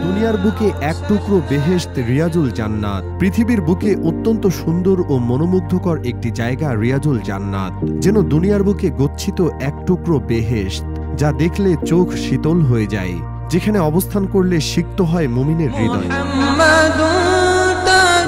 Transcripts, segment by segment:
দুনিয়ার বুকে এক টুকরো বেহেশত রিয়াজুল জান্নাত। পৃথিবীর বুকে অত্যন্ত সুন্দর ও মনোমুগ্ধকর একটি জায়গা রিয়াজুল জান্নাত, যেন দুনিয়ার বুকে গচ্ছিত এক টুকরো বেহেশত, যা দেখলে চোখ শীতল হয়ে যায়, যেখানে অবস্থান করলে সিক্ত হয় মুমিনের হৃদয়।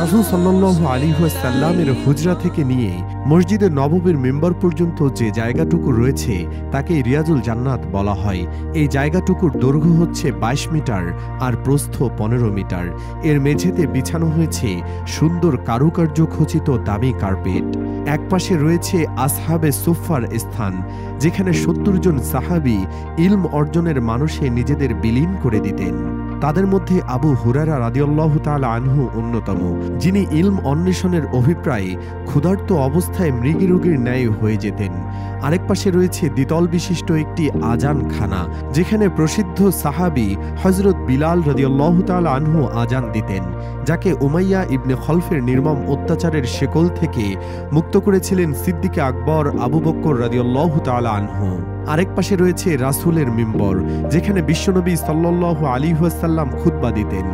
রাসূল সাল্লাল্লাহু আলাইহি ওয়াসাল্লামের হুজরা থেকে নিয়ে মসজিদে নববীর মিম্বর পর্যন্ত যে জায়গাটুকু রয়েছে তাকে রিয়াজুল জান্নাত বলা হয়। এই জায়গাটুকুর দৈর্ঘ্য হচ্ছে ২২ মিটার আর প্রস্থ ১৫ মিটার। এর মেঝেতে বিছানো হয়েছে সুন্দর কারুকার্য খচিত দামি কার্পেট। একপাশে রয়েছে আসহাবে সুফফার স্থান, যেখানে ৭০ জন সাহাবী ইলম অর্জনের মানসে নিজেদের বিলীন করে দিতেন। তাদের মধ্যে আবু হুরায়রা রাদিয়াল্লাহু তাআলা আনহু অন্যতম, যিনি ইলম অন্বেষণের অভিপ্রায়ে ক্ষুধার্ত অবস্থায় মৃগীরোগীর ন্যায় হয়ে যেতেন। আরেক পাশে রয়েছে দ্বিতল বিশিষ্ট একটি আজান খানা, যেখানে প্রসিদ্ধ সাহাবী হযরত বিলাল রাদিয়াল্লাহু তাআলা আনহু আজান দিতেন, যাকে উমাইয়া ইবনে খলফের নির্মম অত্যাচারের শেকল থেকে মুক্ত করেছিলেন সিদ্দিক আকবর আবু বকর রাদিয়াল্লাহু তাআলা আনহু। আরেক পাশে রয়েছে রাসূলের মিম্বর, যেখানে বিশ্বনবী সাল্লাল্লাহু আলাইহি ওয়াসাল্লাম খুতবা দিতেন।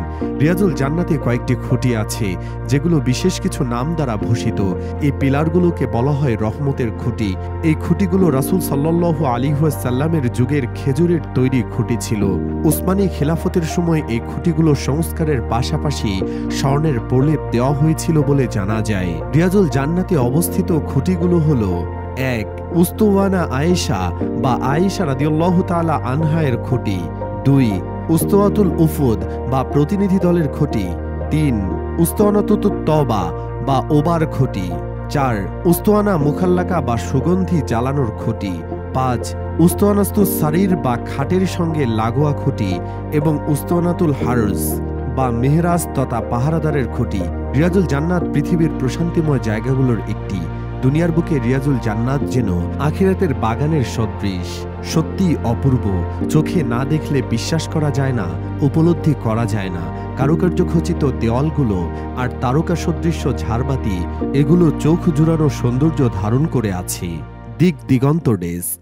রিয়াজুল জান্নাতে কয়েকটি খুঁটি আছে, যেগুলো বিশেষ কিছু নাম দ্বারা ভূষিত। এই পিলারগুলোকে বলা হয় রহমতের খুঁটি। এই খুঁটিগুলো রাসূল সাল্লাল্লাহু আলাইহি ওয়াসাল্লামের যুগের খেজুরের তৈরি খুঁটি ছিল। উসমানী খিলাফতের সময় এই খুঁটিগুলো সংস্কারের পাশাপাশি স্বর্ণের প্রলেপ দেওয়া হয়েছিল বলে জানা যায়। রিয়াজুল জান্নাতে অবস্থিত খুঁটিগুলো হলো: ১. উস্তুওয়ানা আয়েশা বা আয়েশা রাদিয়াল্লাহু তাআলা আনহা এর খুঁটি। ২. উস্তুওয়াতুল উফুদ বা প্রতিনিধি দলের খুঁটি। ৩. উস্তুওয়ানাতুত তওবা বা ওবার খুঁটি। ৪. উস্তুওয়ানা মুখাল্লাকা বা সুগন্ধি জ্বালানোর খুঁটি। ৫. উস্তুওয়ানাতুস সারির বা খাটের সঙ্গে লাগোয়া খুঁটি এবং উস্তুওয়ানাতুল হারজ বা মেহরাজ তথা পাহারাদারের খুঁটি। রিয়াজুল জান্নাত পৃথিবীর প্রশান্তিময় জায়গাগুলোর একটি। দুনিয়ার বুকে রিয়াজুল জান্নাত যেন আখিরাতের বাগানের সদৃশ, সত্যি অপূর্ব। চোখে না দেখলে বিশ্বাস করা যায় না, উপলব্ধি করা যায় না। কারুকার্য খচিত দেওয়ালগুলো আর তারকা সদৃশ্য ঝাড়বাতি, এগুলো চোখ জুড়ানো সৌন্দর্য ধারণ করে আছে। দিক দিগন্ত ডেস্ক।